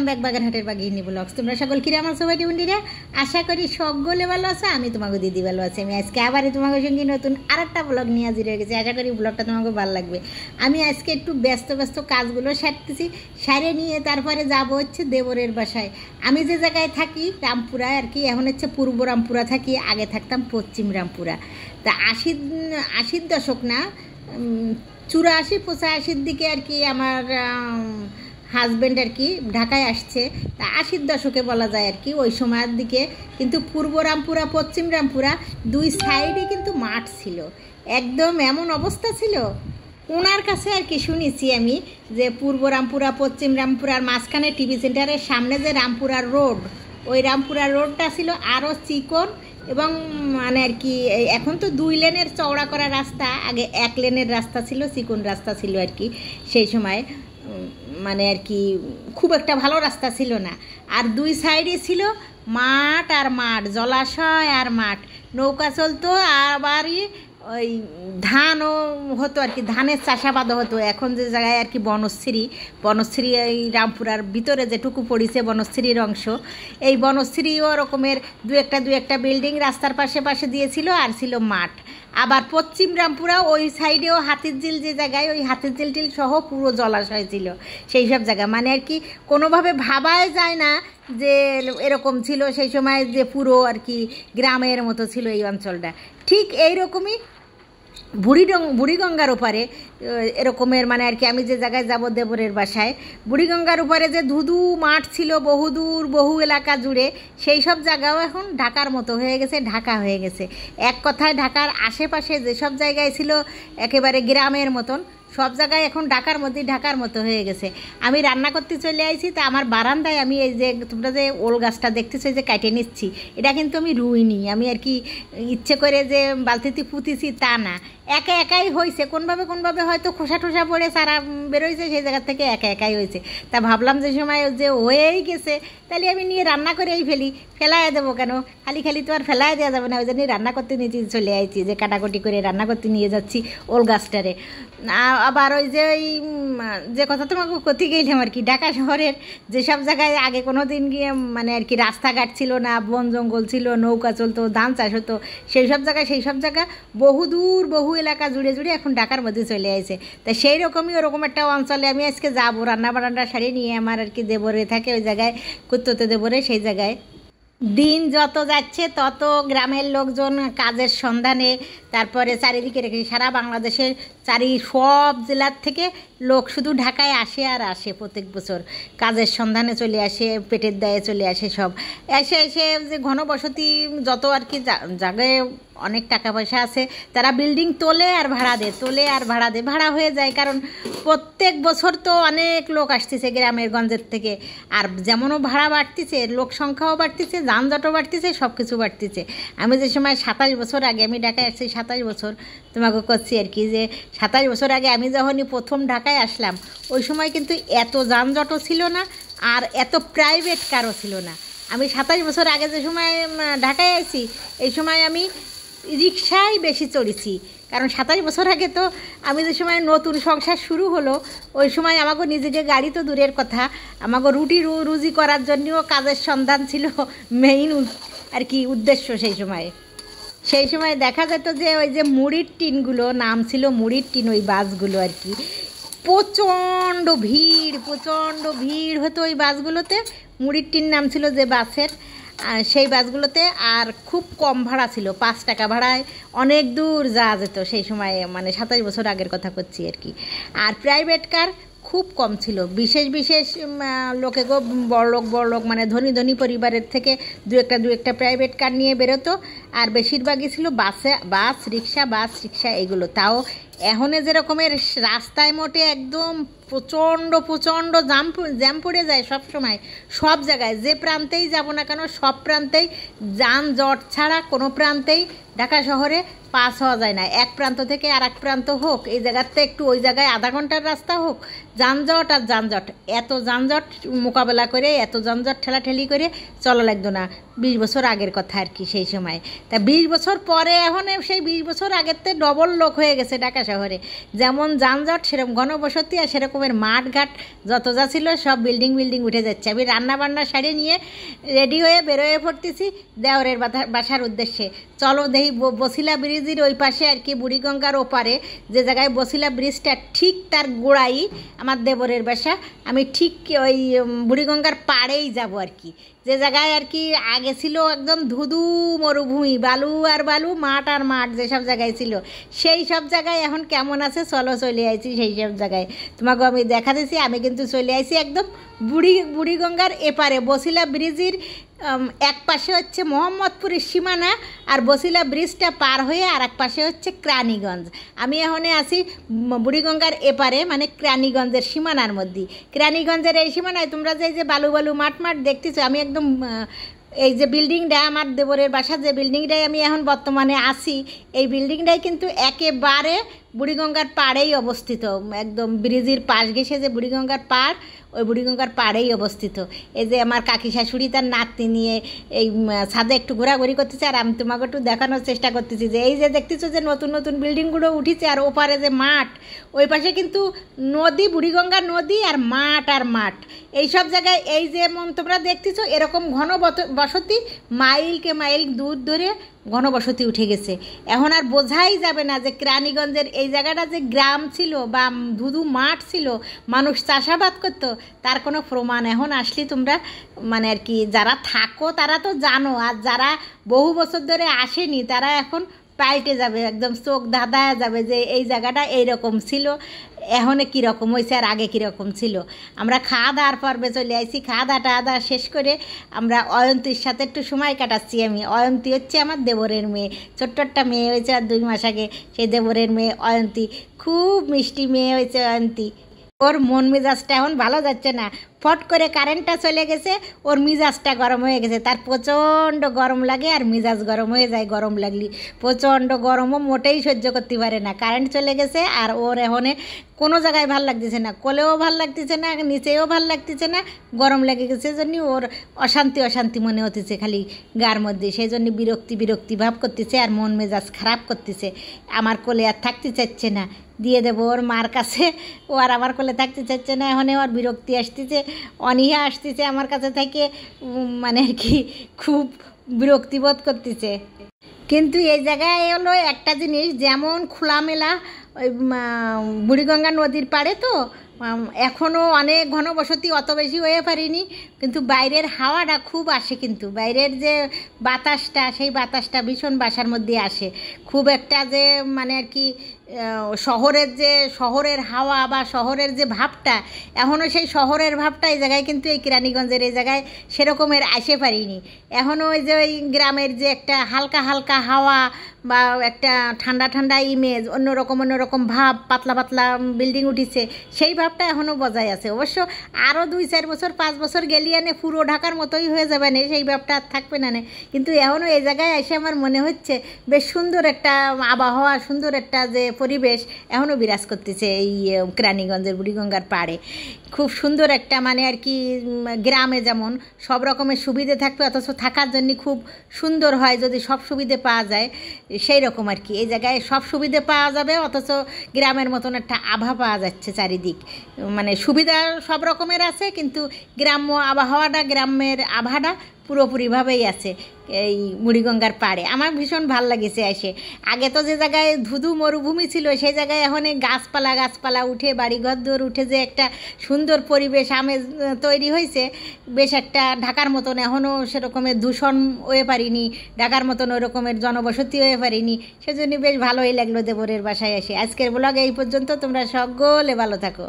Back বাগেরহাটের বাঘিনী blogs. তোমরা সকল কিরাম আছো ভাই বন্ধুরা? আশা করি সকলে ভালো আছো। আমি তোমাকে দিদি ভালো আছি। আমি আজকে আবারই তোমাদের সঙ্গে নতুন আরেকটা ব্লগ নিয়ে হাজির হয়ে গেছি। আশা করি ব্লগটা তোমাকে ভালো লাগবে। আমি আজকে একটু ব্যস্ত কাজগুলো সারতেছি, সারে নিয়ে তারপরে যাব হচ্ছে দেবরের বাসায়। আমি যে জায়গায় থাকি রামপুরা আর কি, এখন হচ্ছে পূর্ব রামপুরা থাকি, আগে থাকতাম পশ্চিম রামপুরা। তা আশির দশক না, 84-85 দিকে আর কি আমার হাজব্যান্ড আর কি ঢাকায় আসছে। তা 80-র দশকে বলা যায় আর কি, ওই সময়ের দিকে কিন্তু পূর্ব রামপুরা পশ্চিম রামপুরা দুই সাইডে কিন্তু মাঠ ছিল, একদম এমন অবস্থা ছিল। ওনার কাছে আর কি শুনেছি আমি যে পূর্ব রামপুরা পশ্চিম রামপুরার মাঝখানে টিভি সেন্টারের সামনে যে রামপুরার রোড, ওই রামপুরার রোডটা ছিল আরও চিকন এবং মানে আর কি এখন তো 2 লেনের চওড়া করা রাস্তা, আগে 1 লেনের রাস্তা ছিল, চিকন রাস্তা ছিল আর কি। সেই সময় মানে আর কি খুব একটা ভালো রাস্তা ছিল না। আর দুই সাইডে ছিল মাঠ আর মাঠ, জলাশয় আর মাঠ, নৌকা চলতো, আবারই ওই ধানও হতো আর কি, ধানের চাষাবাদও হতো। এখন যে জায়গায় আর কি বনশ্রী এই রামপুরার ভিতরে যেটুকু পড়েছে বনশ্রীর অংশ, এই বনশ্রীও রকমের দু একটা বিল্ডিং রাস্তার পাশে দিয়েছিল, আর ছিল মাঠ। আবার পশ্চিম রামপুরা ওই সাইডেও হাতিরঝিল, যে জায়গায় ওই হাতিরঝিল টিল সহ পুরো জলাশয় ছিল। সেই সব জায়গা মানে আর কি কোনোভাবে ভাবাই যায় না যে এরকম ছিল সেই সময়, যে পুরো আর কি গ্রামের মতো ছিল এই অঞ্চলটা। ঠিক এইরকমই বুড়িগঙ্গার ওপারে এরকমের মানে আর কি, আমি যে জায়গায় যাব দেবরের বাসায়, বুড়িগঙ্গার ওপারে যে ধুধু মাঠ ছিল বহুদূর বহু এলাকা জুড়ে, সেই সব জায়গাও এখন ঢাকার মতো হয়ে গেছে, ঢাকা হয়ে গেছে। এক কথায় ঢাকার আশেপাশে যেসব জায়গায় ছিল একেবারে গ্রামের মতন, সব জায়গায় এখন ঢাকার মতো হয়ে গেছে। আমি রান্না করতে চলে আইছি, তা আমার বারান্দায় আমি এই যে তোমরা যে ওল গাছটা দেখতেছো যে কাটে নিচ্ছি, এটা কিন্তু আমি রুইনি, আমি আর কি ইচ্ছে করে যে বালতিতে পুঁতেছি তা না, একাই হয়েছে। কোনভাবে হয়তো খোসা টোসা পড়ে সারা বেরোইছে, সেই জায়গার থেকে একাই হয়েছে। তা ভাবলাম যে সময় যে হয়েই গেছে, তাহলে আমি নিয়ে রান্না করেই ফেলাই দেবো কেন, খালি তো আর ফেলাই দেওয়া যাবে না। ওই জন্যই রান্না করতে নিয়ে চলে আইছি, যে কাটাকুটি করে রান্না করতে নিয়ে যাচ্ছি ওল গাছটারে। আবার ওই যে কথা তোমাকে করতে গেলাম আর কি, ঢাকা শহরের যেসব জায়গায় আগে কোনো দিন গিয়ে মানে আর কি রাস্তাঘাট ছিল না, বন জঙ্গল ছিল, নৌকা চলতো, ধান চাষ হতো, সেই সব জায়গা বহু এলাকা জুড়ে এখন ঢাকার মধ্যে চলে আসে। তা সেই রকমই ওরকম একটা অঞ্চলে আমি আজকে যাবো, রান্না সারিয়ে নিয়ে। আমার আর কি দেবরে থাকে ওই জায়গায়, কুত্ততে দেবরে, সেই জায়গায় দিন যত যাচ্ছে তত গ্রামের লোকজন কাজের সন্ধানে, তারপরে চারিদিকে রেখে সারা বাংলাদেশের সব জেলার থেকে লোক শুধু ঢাকায় আসে আর আসে, প্রত্যেক বছর কাজের সন্ধানে চলে আসে, পেটের দায়ে চলে আসে, সব এসে যে ঘনবসতি যত আর কি জায়গায় অনেক টাকা পয়সা আছে, তারা বিল্ডিং তোলে আর ভাড়া দেয়, ভাড়া হয়ে যায়। কারণ প্রত্যেক বছর তো অনেক লোক আসতেছে গ্রামের গঞ্জের থেকে, আর যেমনও ভাড়া বাড়তেছে, লোক সংখ্যাও বাড়তেছে, যানজটও বাড়তেছে, সব কিছু বাড়তেছে। আমি যে সময় 27 বছর আগে আমি ঢাকায় আসছি, 27 বছর তোমাকে করছি আর কি, যে 27 বছর আগে আমি যখনই প্রথম ঢাকায় আসলাম, ওই সময় কিন্তু এত যানজটও ছিল না, আর এত প্রাইভেট কারও ছিল না। আমি 27 বছর আগে যে সময় ঢাকায় আসছি, এই সময় আমি রিক্সায় বেশি চড়েছি। কারণ 27 বছর আগে তো আমি যে সময় নতুন সংসার শুরু হলো, ওই সময় আমাকে নিজেকে গাড়ি তো দূরের কথা, আমাকে রুজি করার জন্যও কাজের সন্ধান ছিল মেইন আর কি উদ্দেশ্য। সেই সময় দেখা যেত যে ওই যে মুড়ির টিনগুলো, নাম ছিল মুড়ির টিন, ওই বাসগুলো আর কি, প্রচণ্ড ভিড় হতো ওই বাসগুলোতে। মুড়ির টিন নাম ছিল যে বাসের, সেই বাসগুলোতে। আর খুব কম ভাড়া ছিল, 5 টাকা ভাড়ায় অনেক দূর যাওয়া যেত সেই সময়, মানে 27 বছর আগের কথা করছি আর কি। আর প্রাইভেট কার খুব কম ছিল, বিশেষ লোকে বড়লোক মানে ধনী পরিবারের থেকে দু একটা প্রাইভেট কার নিয়ে বেরোতো। আর বেশিরভাগই ছিল বাস রিক্সা এগুলো। তাও এখন যে রকমের রাস্তায় মোটে একদম প্রচণ্ড জ্যাম পড়ে যায় সব সময়, সব জায়গায় যে প্রান্তেই যাব না কেন, সব প্রান্তেই যানজট ছাড়া কোনো প্রান্তেই ঢাকা শহরে পাস হওয়া যায় না। এক প্রান্ত থেকে আর এক প্রান্ত হোক, এই জায়গাতে একটু ওই জায়গায় আধা ঘন্টার রাস্তা হোক, যানজট। এত যানজট মোকাবেলা করে, এত যানজট ঠেলাঠেলি করে চলা লাগতো না। 20 বছর আগের কথা আর কি সেই সময়। তা 20 বছর পরে এখন সেই 20 বছর আগের থেকে ডবল লোক হয়ে গেছে ঢাকা শহরে, যেমন যানজট সেরকম ঘনবসতি, আর সেরকমের মাঠঘাট যত যা ছিল সব বিল্ডিং বিল্ডিং উঠে যাচ্ছে। আমি রান্নাবান্না সারিয়ে নিয়ে রেডি হয়ে বেরোয়ে পড়তেছি দেওরের বাসার উদ্দেশ্যে। চলো দেখি বসিলা ব্রিজের ওই পাশে আর কি, বুড়িগঙ্গার ওপারে যে জায়গায় বসিলা ব্রিজটা ঠিক তার গোড়াই আমার দেবরের বাসা। আমি ঠিক ওই বুড়িগঙ্গার পাড়েই যাব আর কি, যে জায়গায় আর কি আগে ছিল একদম ধুধু মরুভূমি, বালু আর বালু, মাঠ আর মাঠ, যেসব জায়গায় ছিল সেই সব জায়গায় এখন কেমন আছে চলো চলে আইছি সেই সব জায়গায়। তোমাকে আমি দেখা দিছি, আমি কিন্তু চলে আইছি একদম বুড়িগঙ্গার এপারে। বসিলা ব্রিজের এক পাশে হচ্ছে মোহাম্মদপুরের সীমানা, আর বসিলা ব্রিজটা পার হয়ে আর এক পাশে হচ্ছে ক্রানীগঞ্জ। আমি এখানে আছি বুড়িগঙ্গার এপারে, মানে ক্রানীগঞ্জের সীমানার মধ্যে। ক্রানীগঞ্জের এই সীমানায় তোমরা যে বালু বালু মাঠ মাঠ দেখতেছো, আমি একদম এই যে বিল্ডিংটা আমার দেবরের বাসা, যে বিল্ডিংটাই আমি এখন বর্তমানে আছি, এই বিল্ডিংটাই কিন্তু একেবারে বুড়িগঙ্গার পাড়েই অবস্থিত। একদম ব্রিজের পাশ ঘেঁষে যে বুড়িগঙ্গার পাড়, ওই বুড়িগঙ্গার পাড়েই অবস্থিত। এই যে আমার কাকি শাশুড়ি তার নাতনি নিয়ে এই ছাদে একটু ঘোরাঘুরি করতেছে, আর আমি তোমাকে একটু দেখানোর চেষ্টা করতেছি যে এই যে দেখতেছো যে নতুন নতুন বিল্ডিংগুলো উঠেছে, আর ওপারে যে মাঠ, ওই পাশে কিন্তু নদী, বুড়িগঙ্গার নদী, আর মাঠ। এই সব জায়গায় এই যে তোমরা দেখতেছো এরকম ঘন বসতি মাইলকে মাইল দূর ধরে ঘনবসতি উঠে গেছে। এখন আর বোঝাই যাবে না যে ক্রানীগঞ্জের এই জায়গাটা যে গ্রাম ছিল বা ধুধু মাঠ ছিল, মানুষ চাষাবাদ করতো, তার কোনো প্রমাণ এখন আসলে তোমরা মানে আর কি যারা থাকো তারা তো জানো, আর যারা বহু বছর ধরে আসেনি তারা এখন পাল্টে যাবে, একদম চোখ ধাঁধায় যাবে যে এই জায়গাটা এইরকম ছিল, এখন কীরকম হয়েছে আর আগে কীরকম ছিল। আমরা খাওয়া দাওয়ার পর্বে চলে আসছি, খাওয়া দাওয়া শেষ করে আমরা অয়ন্তীর সাথে একটু সময় কাটাচ্ছি। আমি অয়ন্তী হচ্ছে আমার দেবরের মেয়ে, ছোট্ট একটা মেয়ে হয়েছে আর 2 মাস আগে, সেই দেবরের মেয়ে অয়ন্তী, খুব মিষ্টি মেয়ে হয়েছে অয়ন্তী। ওর মন মেজাজটা এখন ভালো যাচ্ছে না, ফট করে কারেন্টটা চলে গেছে, ওর মিজাজটা গরম হয়ে গেছে, তার প্রচণ্ড গরম লাগে আর মিজাজ গরম হয়ে যায়। গরম লাগলে প্রচণ্ড গরমও মোটেই সহ্য করতে পারে না। কারেন্ট চলে গেছে আর ওর এখানে কোনো জায়গায় ভাল লাগতেছে না, কোলেও ভাল লাগতেছে না, নিচেও ভাল লাগতেছে না, গরম লেগে গেছে জন্য ওর অশান্তি মনে হতেছে খালি গার মধ্যে। সেই জন্য বিরক্তি ভাব করতেছে আর মন মেজাজ খারাপ করতেছে। আমার কোলে আর থাকতে চাচ্ছে না, দিয়ে দেবো ওর মার কাছে, ও আর আমার কোলে থাকতে চাচ্ছে না। এখন ওর বিরক্তি আসতেছে, অনীহা আসতেছে আমার কাছে থেকে, মানে আর কি খুব বিরক্তিবোধ করতেছে। কিন্তু এই জায়গায় হলো একটা জিনিস, যেমন খোলামেলা ওই বুড়িগঙ্গা নদীর পাড়ে তো এখনও অনেক ঘনবসতি অত বেশি হয়ে পারিনি, কিন্তু বাইরের হাওয়াটা খুব আসে, কিন্তু বাইরের যে বাতাসটা, সেই বাতাসটা ভীষণ বাসার মধ্যে আসে। খুব একটা যে মানে আর কি শহরের হাওয়া বা শহরের যে ভাবটা, এখনও সেই শহরের ভাবটা এই জায়গায় কিন্তু এই কেরানীগঞ্জের এই জায়গায় সেরকমের আসে পারিনি। এখনও ওই যে ওই গ্রামের যে একটা হালকা হালকা হাওয়া বা একটা ঠান্ডা ইমেজ, অন্যরকম ভাব, পাতলা বিল্ডিং উঠিছে, সেই ভাবটা এখনও বজায় আছে। অবশ্য আরও 2-4 বছর 5 বছর গেলিয়ে পুরো ঢাকার মতোই হয়ে যাবে না, সেই ভাবটা আর থাকবে না। কিন্তু এখনও এই জায়গায় এসে আমার মনে হচ্ছে বেশ সুন্দর একটা আবহাওয়া, সুন্দর একটা যে পরিবেশ এখনও বিরাজ করতেছে এই কেরানীগঞ্জের বুড়িগঙ্গার পাড়ে। খুব সুন্দর একটা মানে আর কি, গ্রামে যেমন সব রকমের সুবিধে থাকবে অথচ থাকার জন্য খুব সুন্দর হয় যদি সব সুবিধে পাওয়া যায়, সেই রকম আর কি। এই জায়গায় সব সুবিধে পাওয়া যাবে অথচ গ্রামের মতন একটা আভা পাওয়া যাচ্ছে চারিদিক, মানে সুবিধা সব রকমের আছে কিন্তু গ্রাম্য আবহাওয়াটা, গ্রামের আভাটা পুরোপুরিভাবেই আছে এই বুড়িগঙ্গার পাড়ে। আমার ভীষণ ভাল লাগেছে এসে। আগে তো যে জায়গায় ধুধু মরুভূমি ছিল সেই জায়গায় এখন গাছপালা উঠে, বাড়িঘর দূর উঠে যে একটা সুন্দর পরিবেশ আমেজ তৈরি হয়েছে, বেশ একটা ঢাকার মতন এখনও সেরকমের দূষণ হয়ে পারিনি, ঢাকার মতন ওই রকমের জনবসতি হয়ে পারিনি। সেজন্য বেশ ভালোই লাগলো দেবরের বাসায় এসে। আজকের ব্লগ এই পর্যন্ত, তোমরা সকলে ভালো থাকো।